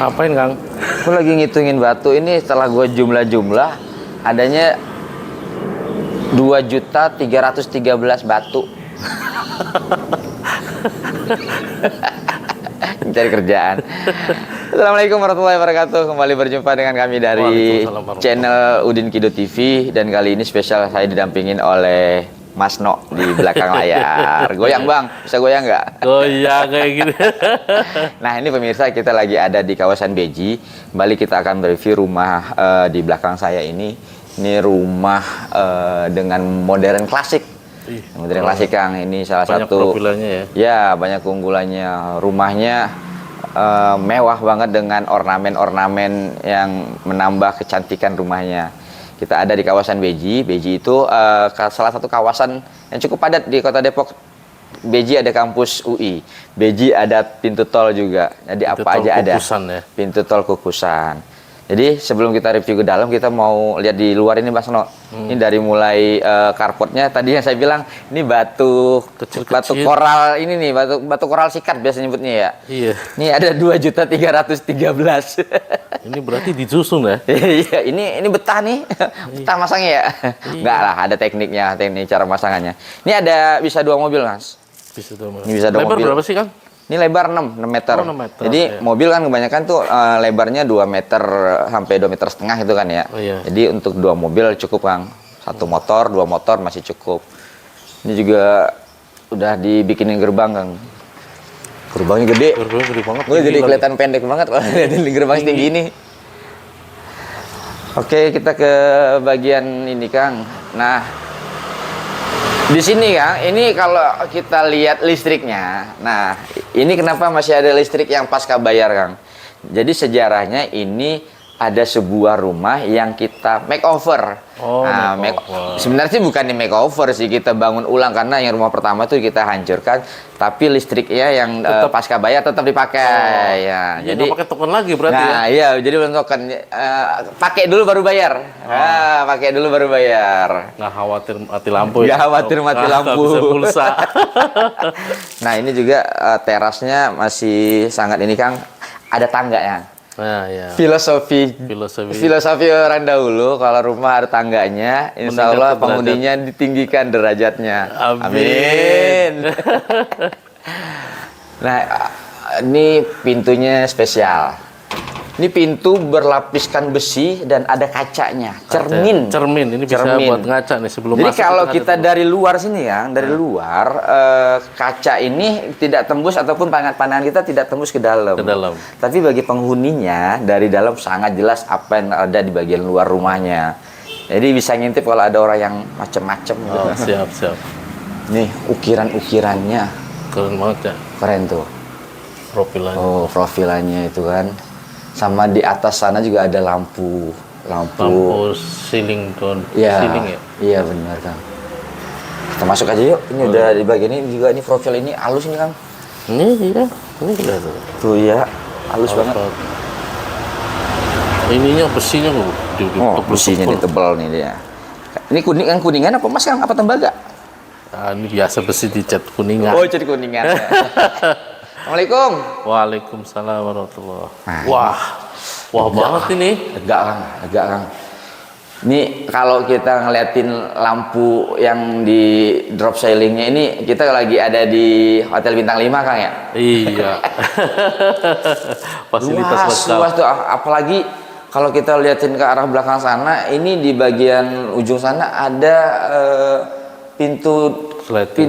Ngapain, Kang? Gue lagi ngitungin batu ini. Setelah gue jumlah-jumlah, adanya 2.313 batu. Mencari kerjaan. Assalamualaikum warahmatullahi wabarakatuh. Kembali berjumpa dengan kami dari channel Udin Kido TV. Dan kali ini spesial saya didampingin oleh Mas No di belakang layar. Goyang bang, bisa goyang nggak? Goyang kayak gitu. Nah ini pemirsa, kita lagi ada di kawasan Beji. Kembali kita akan mereview rumah di belakang saya ini. Ini rumah dengan modern klasik. Modern klasik Kang, ini salah banyak satu. Profilannya ya? Ya banyak keunggulannya. Rumahnya mewah banget dengan ornamen-ornamen yang menambah kecantikan rumahnya. Kita ada di kawasan Beji. Beji itu salah satu kawasan yang cukup padat di Kota Depok. Beji ada kampus UI. Beji ada pintu tol juga. Jadi Pintu apa tol aja ada. Kukusan ya? Pintu tol Kukusan. Jadi sebelum kita review ke dalam, kita mau lihat di luar ini Mas No. Ini dari mulai carportnya tadi yang saya bilang ini batu koral ini nih, batu koral sikat biasa nyebutnya ya. Iya. Ini ada 2.313. Ini berarti disusun ya? Iya, ini betah nih. Betah masangnya ya? Enggak lah, ada teknik cara masangannya. Ini ada bisa 2 mobil, Mas. Bisa 2 mobil. Ini bisa 2 Lebar mobil. berapa sih, Kang? Ini lebar 6 meter. Oh, 6 meter. Jadi iya. mobil kan kebanyakan tuh lebarnya 2 meter sampai 2,5 meter itu kan ya. Oh, iya. Jadi untuk 2 mobil cukup Kang. 1 motor, 2 motor masih cukup. Ini juga udah dibikinin gerbang Kang. Gerbangnya gede. Gerbangnya gede banget. Gue jadi kelihatan pendek banget kalau lihatin gerbang setinggi ini. Oke, kita ke bagian ini Kang. Nah, di sini Kang, ini kalau kita lihat listriknya. Nah, ini kenapa masih ada listrik yang pasca bayar Kang? Jadi sejarahnya ini ada sebuah rumah yang kita makeover. Oh, nah, sebenarnya sih bukan di makeover sih, kita bangun ulang karena yang rumah pertama itu kita hancurkan, tapi listriknya yang pasca bayar tetap dipakai. Ya, jadi pakai token lagi berarti ya? Nah, iya, jadi belum token. Pakai dulu baru bayar. Pakai dulu baru bayar. Nggak khawatir mati lampu ya? Nggak khawatir mati lampu. Bisa pulsa. Nah, ini juga terasnya masih sangat ini Kang. Ada tangga ya. Nah, ya. Filosofi orang dahulu kalau rumah ada tangganya, insya Allah penghuninya ditinggikan derajatnya. Amin. Nah, ini pintunya spesial. Ini pintu berlapiskan besi dan ada kacanya, cermin. Cermin, ini bisa buat ngaca nih sebelum Jadi masuk. kalau kita dari luar sini ya, dari luar kaca ini tidak tembus ataupun pandangan kita tidak tembus ke dalam. Tapi bagi penghuninya dari dalam sangat jelas apa yang ada di bagian luar rumahnya. Jadi bisa ngintip kalau ada orang yang macem-macem gitu. Oh, siap. Nih ukiran-ukirannya. Keren banget ya. Keren tuh. Profilannya. Oh, profilannya itu kan. Sama di atas sana juga ada lampu ceiling tone. Ya, Ceiling ya? Iya benar Kang. Kita masuk aja yuk. Ini udah di bagian ini juga, ini profil ini halus ini Kang. Ini iya, ini udah tuh. Tuh ya, halus banget. Ininya besinya loh. Besinya ditebal nih dia. Ini kuningan apa Mas Kang? Apa tembaga? Nah, ini biasa besi dicat kuningan. Oh, cat kuningan. Assalamualaikum. Waalaikumsalam warahmatullahi. Nah, wah banget ini. Agak Kang. Ini kalau kita ngeliatin lampu yang di drop ceilingnya ini, kita lagi ada di Hotel Bintang 5 Kang ya? Iya. Fasilitas luas tuh, apalagi kalau kita liatin ke arah belakang sana, ini di bagian ujung sana ada pintu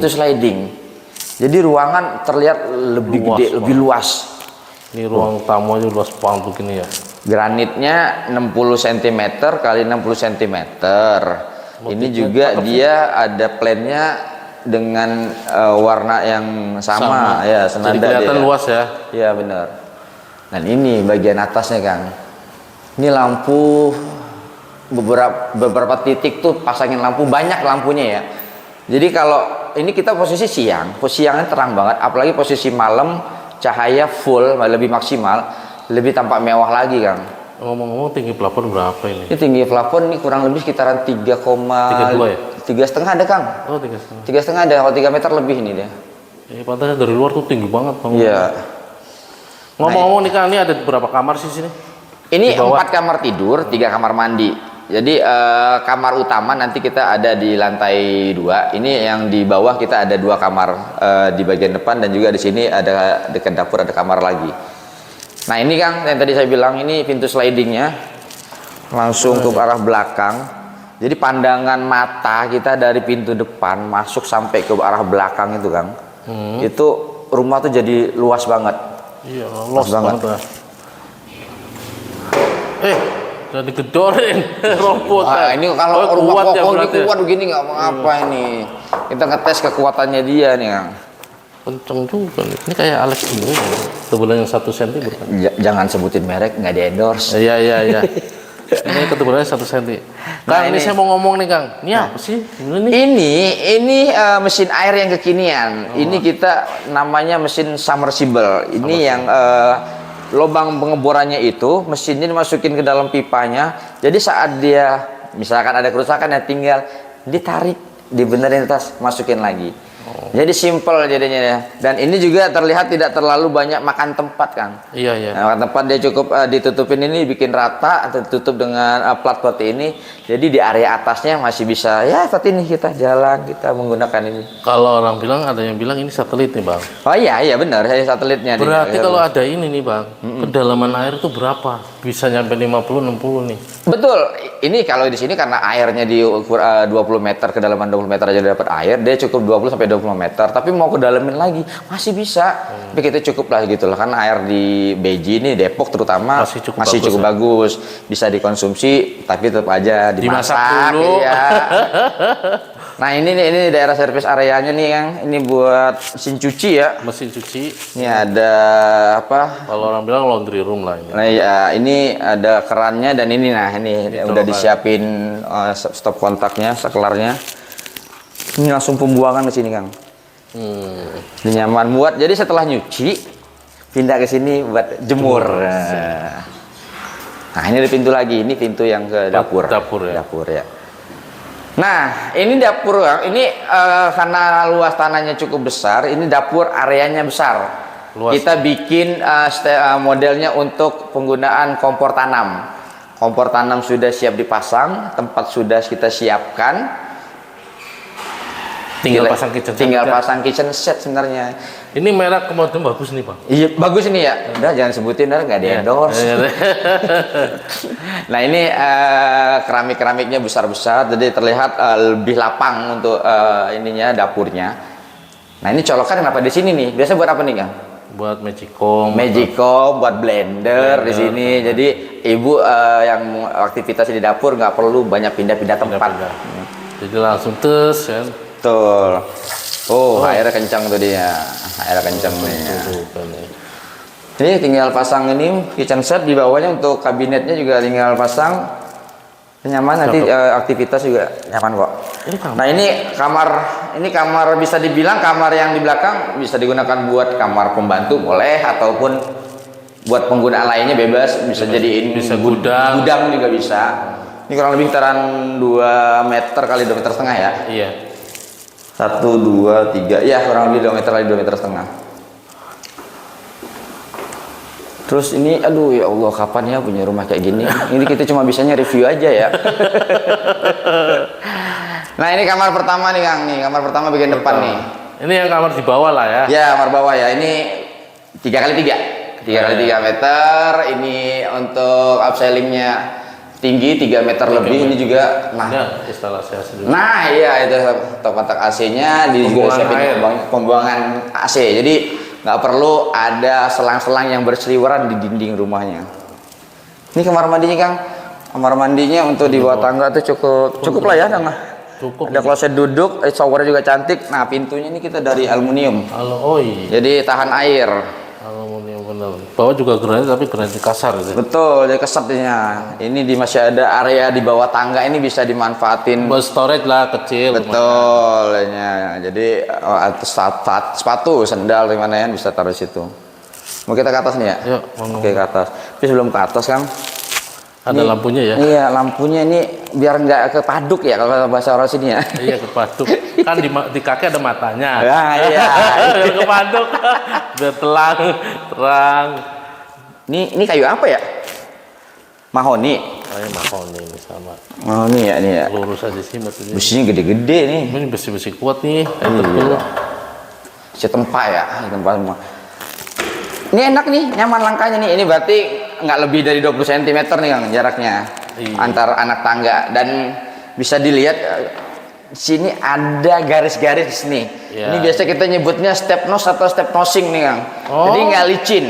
sliding. Jadi ruangan terlihat lebih luas, gede, lebih luas. Ini ruang tamu aja luas banget begini ya. Granitnya 60 cm kali 60 cm. Ini juga dia ada plannya dengan warna yang sama. Ya, senada. Jadi kelihatan luas ya. Iya benar. Dan ini bagian atasnya Kang. Ini lampu beberapa titik tuh pasangin lampu, banyak lampunya ya. Jadi kalau ini kita posisi siangnya terang banget, apalagi posisi malam cahaya full lebih maksimal, lebih tampak mewah lagi Kang. Ngomong-ngomong tinggi plafon berapa ini? Ini tinggi plafon ini kurang lebih sekitaran 3,2 ya? 3,5 ada Kang. Oh 3,5. 3,5 ada, kalau 3 meter lebih ini dia. Pantasnya dari luar tuh tinggi banget Bang. Iya. Ngomong-ngomong nih Kang, ini ada berapa kamar sih sini? Ini Di bawah? 4 kamar tidur, 3 kamar mandi. Jadi kamar utama nanti kita ada di lantai 2. Ini yang di bawah kita ada 2 kamar di bagian depan, dan juga di sini ada dekat dapur ada kamar lagi. Nah ini Kang, yang tadi saya bilang, ini pintu slidingnya langsung ke arah belakang. Jadi pandangan mata kita dari pintu depan masuk sampai ke arah belakang itu Kang. Itu rumah tuh jadi luas banget. Iya, los banget lah. Udah digedorin rumput. Ini kalau Oh, rumah kuat ya kokoh ini berarti ya? kuat begini nggak mau apa ini. Kita ngetes kekuatannya dia nih Kang. Kenceng juga nih. Ini kayak Alex ini. Ketebalan yang 1 cm bukan? Jangan sebutin merek, nggak di endorse. Iya. Ini ketebalannya 1 cm. Kang, ini saya mau ngomong nih Kang. Ini apa sih? Ini mesin air yang kekinian. Ini kita namanya mesin submersible. Ini yang lubang pengeborannya itu mesinnya dimasukin ke dalam pipanya. Jadi saat dia misalkan ada kerusakan ya tinggal ditarik, dibenerin tas, masukin lagi. Jadi simple jadinya ya. Dan ini juga terlihat tidak terlalu banyak makan tempat Kang. Iya. Nah, makan tempat dia cukup ditutupin ini, bikin rata atau ditutup dengan plat seperti ini. Jadi di area atasnya masih bisa ya seperti ini kita jalan, kita menggunakan ini. Kalau orang bilang, ada yang bilang ini satelit nih Bang. Oh iya benar, saya satelitnya. Berarti kalau ada ini nih Bang, kedalaman air itu berapa? Bisa nyampe 50-60 nih. Betul. Ini kalau di sini karena airnya di 20 meter, kedalaman 20 meter aja dapat air, dia cukup 20 sampai 20 meter. Tapi mau ke dalamin lagi masih bisa. Tapi kita cukup lah gitu lah, karena air di Beji ini Depok terutama masih cukup bagus. Bisa dikonsumsi, tapi tetap aja dimasak dulu. ya. Nah ini daerah servis areanya nih Kang. Ini buat mesin cuci ya. Mesin cuci. Ini ada apa? Kalau orang bilang laundry room lah ini. Nah ya, ini ada kerannya, dan ini udah disiapin stop kontaknya, saklarnya. Ini langsung pembuangan ke sini Kang. Ini nyaman buat. Jadi setelah nyuci pindah ke sini buat jemur. Nah ini ada pintu lagi. Ini pintu yang ke dapur. Dapur ya. Nah ini dapur Kang. Ini karena luas tanahnya cukup besar. Ini dapur areanya besar. Luas. Kita bikin modelnya untuk penggunaan kompor tanam. Kompor tanam sudah siap dipasang, tempat sudah kita siapkan. Tinggal pasang kitchen set sebenarnya. Ini merek kemudian bagus nih Bang. Iya bagus ini ya. Udah jangan sebutin, nggak di endorse. Nah ini keramiknya besar-besar, jadi terlihat lebih lapang untuk ininya dapurnya. Nah ini colokan kenapa di sini nih? Biasa buat apa nih Kang? Buat magicom, buat blender di sini. Jadi ibu yang aktivitas di dapur nggak perlu banyak pindah-pindah tempat. Jadi langsung tes ya. Betul. Airnya kencang tuh dia. Airnya kencang nih. Ini tinggal pasang ini kitchen set di bawahnya, untuk kabinetnya juga tinggal pasang. Nyaman, nanti aktivitas juga nyaman kok. Nah ini kamar bisa dibilang kamar yang di belakang bisa digunakan buat kamar pembantu boleh, ataupun buat penggunaan lainnya bebas, bisa jadiin gudang juga bisa. Ini kurang lebih sekitaran 2 meter kali 2,5 meter ya. Iya. 1, 2, 3, ya kurang lebih 2 meter kali 2,5 meter. Terus ini, aduh ya Allah, kapan ya punya rumah kayak gini? Ini kita cuma bisanya review aja ya. Nah ini kamar pertama nih Kang, kamar pertama bagian depan nih. Ini yang kamar di bawah lah ya. Ya, kamar bawah ya. Ini 3 kali 3 meter. Ini untuk upsellingnya tinggi 3 meter lebih. Ini juga instalasi AC dulu. Nah iya, itu kontak AC-nya juga siapin pembuangan AC. Jadi nggak perlu ada selang-selang yang berseliweran di dinding rumahnya. Ini kamar mandinya Kang. Kamar mandinya untuk di bawah tangga itu cukup lah ya Kang. Ada kloset duduk, showernya juga cantik. Nah pintunya ini kita dari aluminium. Jadi tahan air. Aluminium benar. Bawah juga granit, tapi granit kasar gitu. Betul, jadi kesetnya. Ini masih ada area di bawah tangga, ini bisa dimanfaatin buat storage lah, kecil. Betul ya. Jadi sepatu, sendal gimana ya bisa taruh di situ. Mau kita ke atas nih ya? Yuk, oke ke atas. Tapi sebelum ke atas Kang, ada lampunya ya? Iya, lampunya ini biar nggak kepaduk ya kalau bahasa orang sini ya. Iya, kepaduk. Kan di kaki ada matanya. Ya, iya. Biar kepaduk. Biar terang. Ini kayu apa ya? Mahoni. Kayak mahoni ini sama. Mahoni ya ini ya. Lurus aja sih maksudnya. Besinya gede-gede nih. Ini besi-besi kuat nih. Tebel. Setempa ya, setempa semua. Ini enak nih, nyaman langkahnya nih. Ini berarti nggak lebih dari 20 cm nih Kang jaraknya antar anak tangga, dan bisa dilihat sini ada garis-garis nih. Ini biasa kita nyebutnya step nose atau step nosing nih Kang. Jadi nggak licin.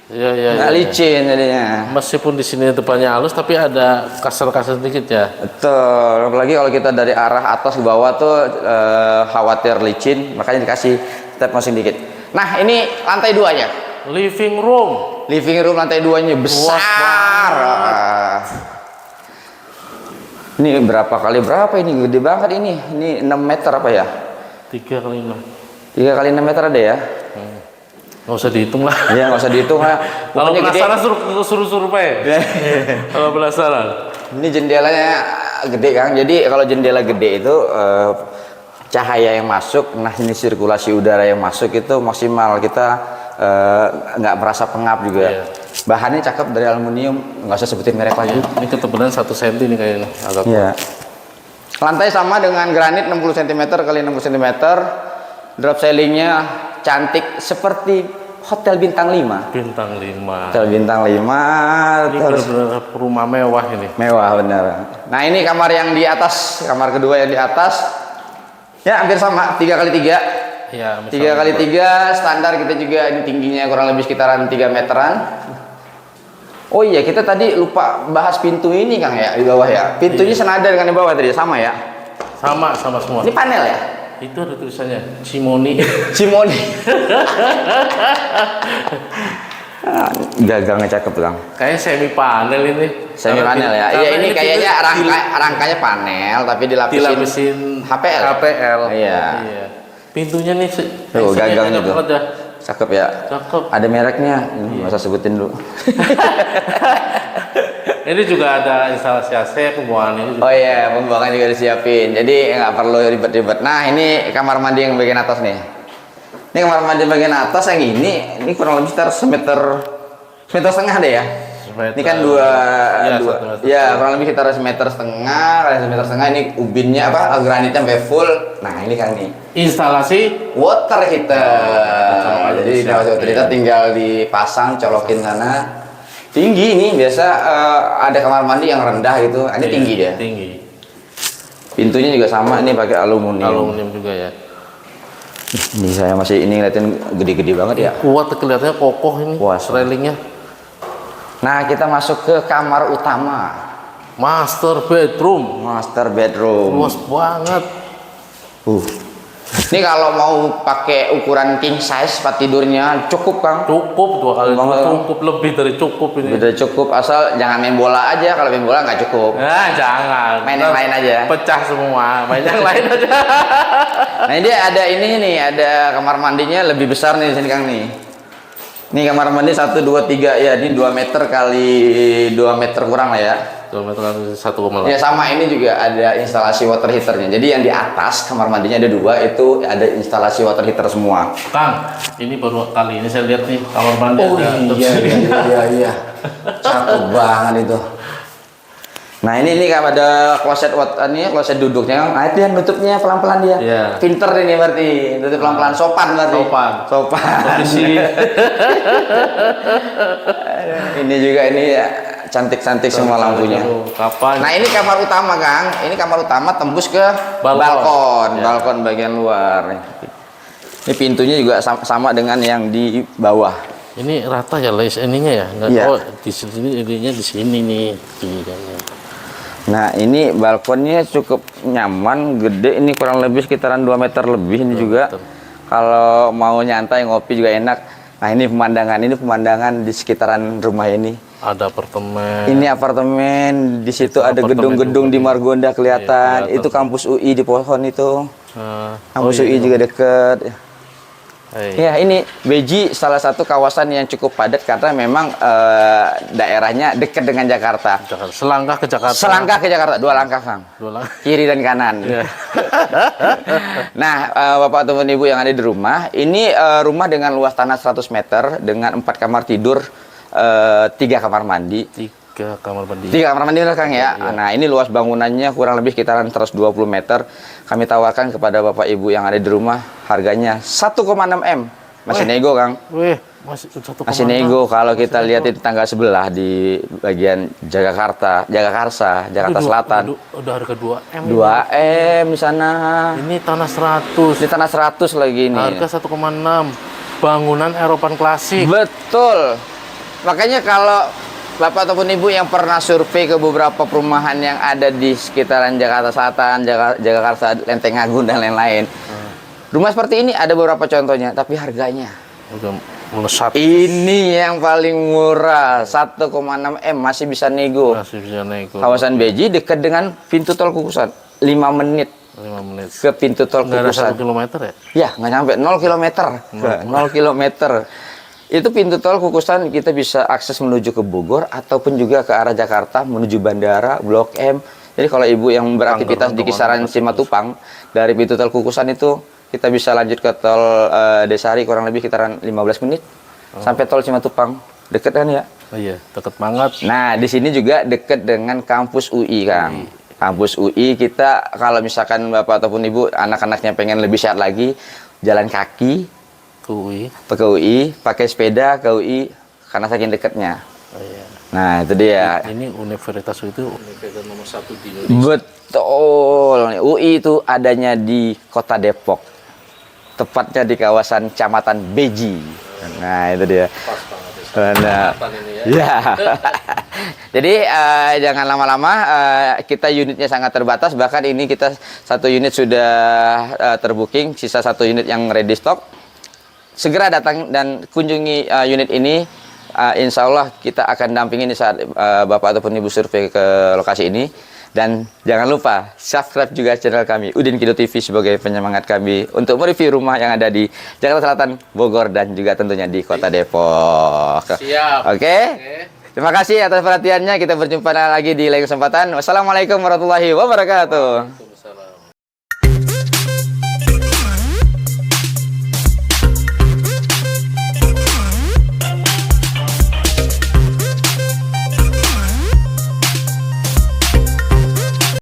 Iya. Nggak licin jadinya. Meskipun di sini depannya halus, tapi ada kasar-kasar sedikit ya. Betul. Apalagi kalau kita dari arah atas ke bawah tuh khawatir licin, makanya dikasih step nosing dikit. Nah ini lantai 2-nya. Living room. Living room lantai 2-nya besar. Ini berapa kali berapa ini? Gede banget ini. Ini 6 meter apa ya? 3 kali 6. 3 kali 6 meter ada ya? Nggak usah dihitung lah. Iya, nggak usah dihitung lah. Kalau Pokoknya gede. penasaran suruh Pak. Kalau penasaran. Ini jendelanya gede Kang. Jadi kalau jendela gede itu cahaya yang masuk, nah ini sirkulasi udara yang masuk itu maksimal. Kita nggak merasa pengap juga. Iya. Bahannya cakep dari aluminium, nggak usah sebutin merek lagi. Ini ketebalan 1 cm nih kayaknya. Agak Iya. Lantai sama dengan granit 60 cm kali 60 cm. Drop ceilingnya cantik seperti hotel bintang 5. bintang 5. Hotel bintang 5 Ini terus benar-benar rumah mewah ini. mewah bener. Nah ini kamar yang di atas, kamar kedua yang di atas. Ya hampir sama, 3 kali 3. Ya, 3 kali 3 standar kita juga, ini tingginya kurang lebih sekitaran 3 meteran. Oh iya, kita tadi lupa bahas pintu ini Kang ya, di bawah ya. Pintunya senada dengan di bawah tadi, sama ya? Sama semua. Ini panel ya? Itu ada tulisannya Cimoni. Cimoni. Gagangnya cakep Kang. Kayaknya semi panel ini. Semi panel ya. Iya ini kayaknya rangkanya panel tapi dilapisin HPL. HPL. Iya. Pintunya nih Tuh gagangnya tuh. Cakep ya. Cakep. Ada mereknya. Nggak usah sebutin dulu. Ini juga ada instalasi AC, pembuangan ini juga. Oh iya, pembuangan juga disiapin. Jadi nggak perlu ribet-ribet. Nah ini kamar mandi yang bagian atas nih. Ini kamar mandi bagian atas yang ini kurang lebih sekitar semeter setengah deh ya. Ini kan dua, ya kurang lebih sekitar semeter setengah. Ini ubinnya apa? Granitnya sampai full. Nah ini kan nih. Instalasi Water heater. Jadi water heater tinggal dipasang, colokin sana. Tinggi nih, biasa ada kamar mandi yang rendah gitu. Ini tinggi dia. Tinggi. Pintunya juga sama, ini pakai aluminium. Aluminium juga ya. Ini saya masih ini ngeliatin gede-gede banget ya. Kuat kelihatannya kokoh ini. Kuat. Railingnya. Nah, kita masuk ke kamar utama. Master bedroom. Master bedroom. Luas banget. Ini kalau mau pakai ukuran king size tempat tidurnya cukup Kang. Cukup 2 kali Banget. cukup, lebih dari cukup ini. Udah cukup, asal jangan main bola aja. Kalau main bola nggak cukup. Nah, jangan. Main yang lain aja. Pecah semua. Main yang lain aja. Nah ini ada ini nih, ada kamar mandinya lebih besar nih di sini Kang nih. Ini kamar mandi 1, 2, 3 ya, ini 2 meter kali 2 meter kurang lah ya. 2 meter kali 1,8. Ya sama, ini juga ada instalasi water heaternya. Jadi yang di atas kamar mandinya ada 2, itu ada instalasi water heater semua. Kang, ini baru kali ini saya lihat nih kamar mandi. Oh iya. Cakep banget itu. Nah ini ada kloset kloset duduknya. Nah itu yang nutupnya pelan-pelan dia. Iya. Pinter ini berarti, tutup pelan-pelan, sopan berarti. Sopan. Ini juga ini ya, cantik-cantik semua lampunya. Kapan? Nah ini kamar utama Kang. Ini kamar utama tembus ke balkon. Ya. Balkon bagian luar. Ini pintunya juga sama dengan yang di bawah. Ini rata ya lace ininya ya? Nggak, Iya. oh di sini ininya di sini nih. Nah ini balkonnya cukup nyaman, gede. Ini kurang lebih sekitaran 2 meter lebih ini juga. Kalau mau nyantai ngopi juga enak. Nah ini pemandangan di sekitaran rumah ini. Ada apartemen. Ini apartemen, di situ ada gedung-gedung di Margonda kelihatan. Iya, Itu kampus UI di pohon itu. Kampus iya. UI juga deket. Hey. Ya ini Beji salah satu kawasan yang cukup padat karena memang daerahnya dekat dengan Jakarta. Selangkah ke Jakarta. Selangkah ke Jakarta, 2 langkah Kang. 2 langkah. Kiri dan kanan. Yeah. Nah, Bapak ataupun Ibu yang ada di rumah, ini rumah dengan luas tanah 100 meter dengan 4 kamar tidur, 3 kamar mandi. 3 kamar mandi. 3 kamar mandi benar Kang ya. Nah, ini luas bangunannya kurang lebih sekitaran 120 meter. Kami tawarkan kepada Bapak Ibu yang ada di rumah harganya 1,6 M. Masih nego, Kang. Wih, masih nego kalau kita lihat di tetangga sebelah di bagian Jagakarsa, Jakarta Selatan. Udah harga 2 M. 2 M di sana. Ini tanah 100. Di tanah 100 lagi ini. Harga 1,6. Bangunan Eropan klasik. Betul. Makanya kalau Bapak ataupun Ibu yang pernah survei ke beberapa perumahan yang ada di sekitaran Jakarta Selatan, Jagakarsa, Lenteng Agung dan lain-lain. Rumah seperti ini ada beberapa contohnya, tapi harganya Udah melesat. ini yang paling murah, 1,6 M, masih bisa nego. Masih bisa nego. Kawasan Beji dekat dengan pintu tol Kukusan, 5 menit 5 menit. ke pintu tol Nggak ada Kukusan. 1 kilometer ya? Ya, nggak nyampe 0 kilometer. 0 kilometer. Itu pintu tol Kukusan kita bisa akses menuju ke Bogor ataupun juga ke arah Jakarta menuju bandara, Blok M. Jadi kalau ibu yang beraktivitas di kisaran Simatupang dari pintu tol Kukusan itu kita bisa lanjut ke tol Desari kurang lebih sekitaran 15 menit sampai tol Simatupang. Deket kan ya? Oh iya, deket banget. Nah, di sini juga deket dengan kampus UI, Kang. Kampus UI kita kalau misalkan Bapak ataupun Ibu anak-anaknya pengen lebih sehat lagi, jalan kaki UI. ke UI, pakai sepeda ke UI karena saking dekatnya. Oh iya. Nah, itu dia. Ini universitas itu universitas nomor 1 di Indonesia. Betul. UI itu adanya di Kota Depok. Tepatnya di kawasan Kecamatan Beji. Nah, itu dia. Pas banget. Nah, Ini ya. ya. Jadi jangan lama-lama, kita unitnya sangat terbatas. Bahkan ini kita 1 unit sudah terbooking, sisa 1 unit yang ready stock. Segera datang dan kunjungi unit ini. Insya Allah kita akan dampingin di saat Bapak ataupun Ibu survei ke lokasi ini. Dan jangan lupa subscribe juga channel kami Udin Kido TV sebagai penyemangat kami untuk mereview rumah yang ada di Jakarta Selatan, Bogor, dan juga tentunya di Kota Depok. Siap. Oke. Terima kasih atas perhatiannya. Kita berjumpa lagi di lain kesempatan. Wassalamualaikum warahmatullahi wabarakatuh.